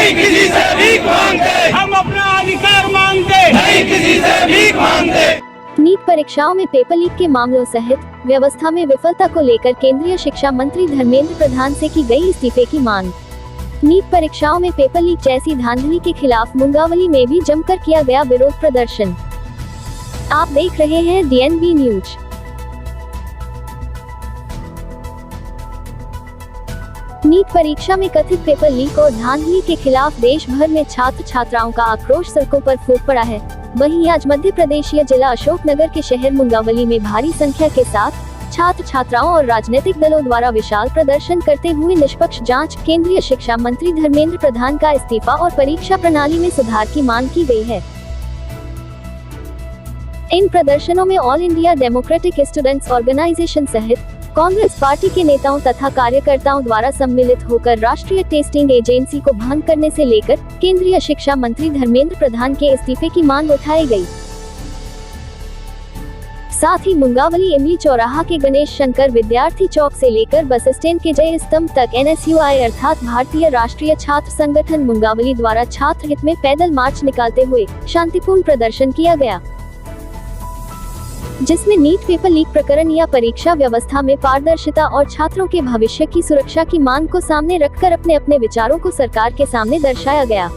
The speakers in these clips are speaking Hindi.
नहीं किसी से भीख मांगते, हम अपना अधिकार मांगते, नहीं किसी से भीख मांगते। नीट परीक्षाओं में पेपर लीक के मामलों सहित व्यवस्था में विफलता को लेकर केंद्रीय शिक्षा मंत्री धर्मेंद्र प्रधान से की गई इस्तीफे की मांग। नीट परीक्षाओं में पेपर लीक जैसी धांधली के खिलाफ मुंगावली में भी जमकर किया गया विरोध प्रदर्शन। आप देख रहे हैं DNB न्यूज। नीट परीक्षा में कथित पेपर लीक और धांधली के खिलाफ देश भर में छात्र छात्राओं का आक्रोश सड़कों पर फूट पड़ा है। वहीं आज मध्य प्रदेशीय जिला अशोकनगर के शहर मुंगावली में भारी संख्या के साथ छात्र छात्राओं और राजनीतिक दलों द्वारा विशाल प्रदर्शन करते हुए निष्पक्ष जांच, केंद्रीय शिक्षा मंत्री धर्मेंद्र प्रधान का इस्तीफा और परीक्षा प्रणाली में सुधार की मांग की गई है। इन प्रदर्शनों में All India Democratic Students Organisation सहित कांग्रेस पार्टी के नेताओं तथा कार्यकर्ताओं द्वारा सम्मिलित होकर राष्ट्रीय टेस्टिंग एजेंसी को भंग करने से लेकर केंद्रीय शिक्षा मंत्री धर्मेंद्र प्रधान के इस्तीफे की मांग उठाई गई। साथ ही मुंगावली इमली चौराहा के गणेश शंकर विद्यार्थी चौक से लेकर बस स्टैंड के जय स्तंभ तक NSUI अर्थात भारतीय राष्ट्रीय छात्र संगठन मुंगावली द्वारा छात्र हित में पैदल मार्च निकालते हुए शांतिपूर्ण प्रदर्शन किया गया, जिसमें नीट पेपर लीक प्रकरण या परीक्षा व्यवस्था में पारदर्शिता और छात्रों के भविष्य की सुरक्षा की मांग को सामने रखकर अपने अपने विचारों को सरकार के सामने दर्शाया गया।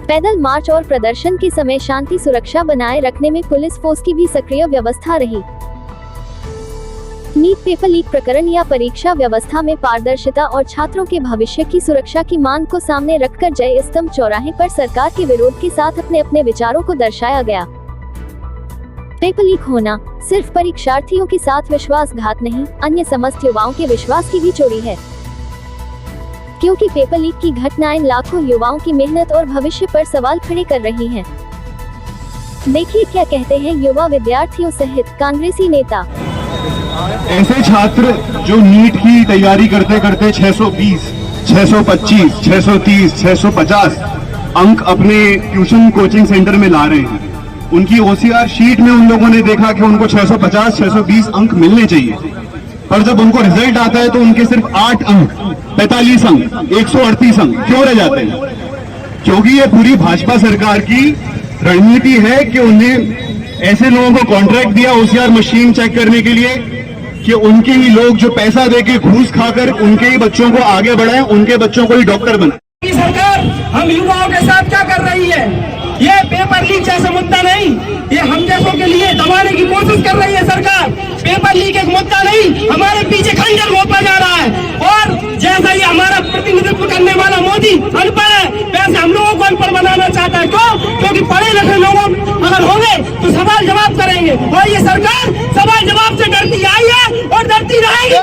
पैदल मार्च और प्रदर्शन के समय शांति सुरक्षा बनाए रखने में पुलिस फोर्स की भी सक्रिय व्यवस्था रही। नीट पेपर लीक प्रकरण या परीक्षा व्यवस्था में पारदर्शिता और छात्रों के भविष्य की सुरक्षा की मांग को सामने रखकर जय स्तंभ चौराहे पर सरकार के विरोध के साथ अपने अपने विचारों को दर्शाया गया। पेपर लीक होना सिर्फ परीक्षार्थियों के साथ विश्वासघात नहीं, अन्य समस्त युवाओं के विश्वास की भी चोरी है, क्योंकि पेपर लीक की घटनाएं लाखों युवाओं की मेहनत और भविष्य पर सवाल खड़े कर रही हैं। देखिए क्या कहते हैं युवा विद्यार्थियों सहित कांग्रेसी नेता। ऐसे छात्र जो नीट की तैयारी करते करते 620, 625, 630, 650 अंक अपने ट्यूशन कोचिंग सेंटर में ला रहे हैं, उनकी OCR शीट में उन लोगों ने देखा कि उनको 650, 620 अंक मिलने चाहिए, पर जब उनको रिजल्ट आता है तो उनके सिर्फ 8 अंक, 45 अंक, 138 अंक क्यों रह जाते हैं? क्योंकि ये पूरी भाजपा सरकार की रणनीति है कि उन्हें ऐसे लोगों को कॉन्ट्रैक्ट दिया OCR मशीन चेक करने के लिए कि उनके ही लोग जो पैसा देके घूस खाकर उनके ही बच्चों को आगे बढ़ाएं, उनके बच्चों को ही डॉक्टर बनाएं। सरकार हम युवाओं के साथ क्या कर रही है? ये पेपर लीक जैसा मुद्दा नहीं, ये हम जैसों के लिए दबाने की कोशिश कर रही है सरकार। पेपर लीक एक मुद्दा नहीं, हमारे पीछे खंजर घोंपा जा रहा है। और जैसा ये हमारा प्रतिनिधित्व करने वाला मोदी अनपढ़ है, वैसे हम लोगों को अनपढ़ बनाना चाहता है। क्यों? क्योंकि पढ़े लिखे लोग अगर होंगे तो सवाल जवाब करेंगे, और ये सरकार सवाल जवाब से डरती आई है और डरती रहेगी।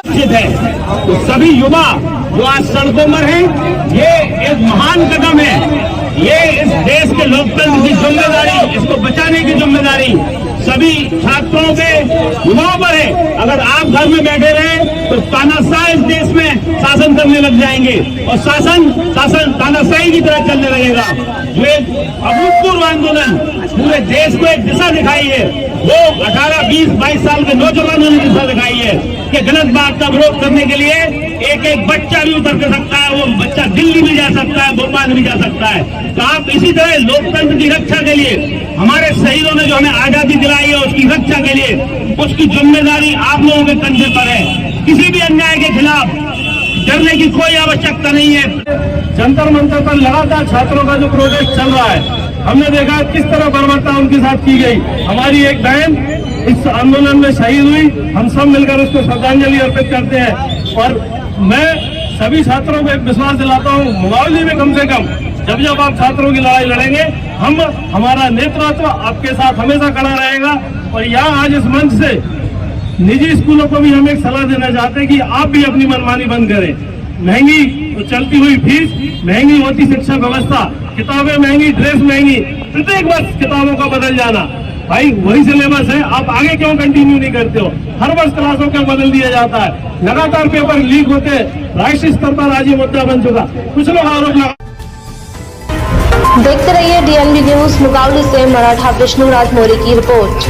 तो सभी युवा जो आज सड़कों पर हैं, ये एक महान कदम है। ये इस देश के लोकतंत्र की जिम्मेदारी, इसको बचाने की जिम्मेदारी सभी छात्रों पे, युवाओं पर है। अगर आप घर में बैठे रहे तो तानाशाह इस देश में शासन करने लग जाएंगे, और शासन तानाशाही की तरह चलने लगेगा। जो एक अभूतपूर्व आंदोलन पूरे देश को एक दिशा दिखाई है, वो 18, 20, 22 साल के नौजवानों ने दिशा दिखाई है कि गलत बात का विरोध करने के लिए एक एक बच्चा भी उतर सकता है, वो बच्चा दिल्ली भी जा सकता है, भोपाल भी जा सकता है। तो आप इसी तरह लोकतंत्र की रक्षा के लिए, हमारे शहीदों ने जो हमें आजादी दिलाई है उसकी रक्षा के लिए, उसकी जिम्मेदारी आप लोगों के कंधे पर है। किसी भी अन्याय के खिलाफ डरने की कोई आवश्यकता नहीं है। जंतर मंतर पर लगातार छात्रों का जो प्रोटेस्ट चल रहा है, हमने देखा किस तरह बर्बरता उनके साथ की गई। हमारी एक बहन इस आंदोलन में शहीद हुई, हम सब मिलकर उसको श्रद्धांजलि अर्पित करते हैं। और मैं सभी छात्रों को एक विश्वास दिलाता हूँ, मुंगावली में कम से कम जब आप छात्रों की लड़ाई लड़ेंगे, हमारा नेतृत्व आपके साथ हमेशा खड़ा रहेगा। और यहाँ आज इस मंच से निजी स्कूलों को भी हम एक सलाह देना चाहते हैं कि आप भी अपनी मनमानी बंद करें। महंगी तो चलती हुई फीस, महंगी होती शिक्षा व्यवस्था, किताबें महंगी, ड्रेस महंगी, प्रत्येक वर्ष किताबों का बदल जाना। भाई वही सिलेबस है, आप आगे क्यों कंटिन्यू नहीं करते हो? हर वर्ष क्लासों का बदल दिया जाता है, लगातार पेपर लीक होते, राष्ट्रीय स्तर पर आज ये मुद्दा बन चुका। कुछ लोग आरोप लगा। देखते रहिए DNB न्यूज। मुंगावली से मराठा विष्णु राज मौर्य की रिपोर्ट।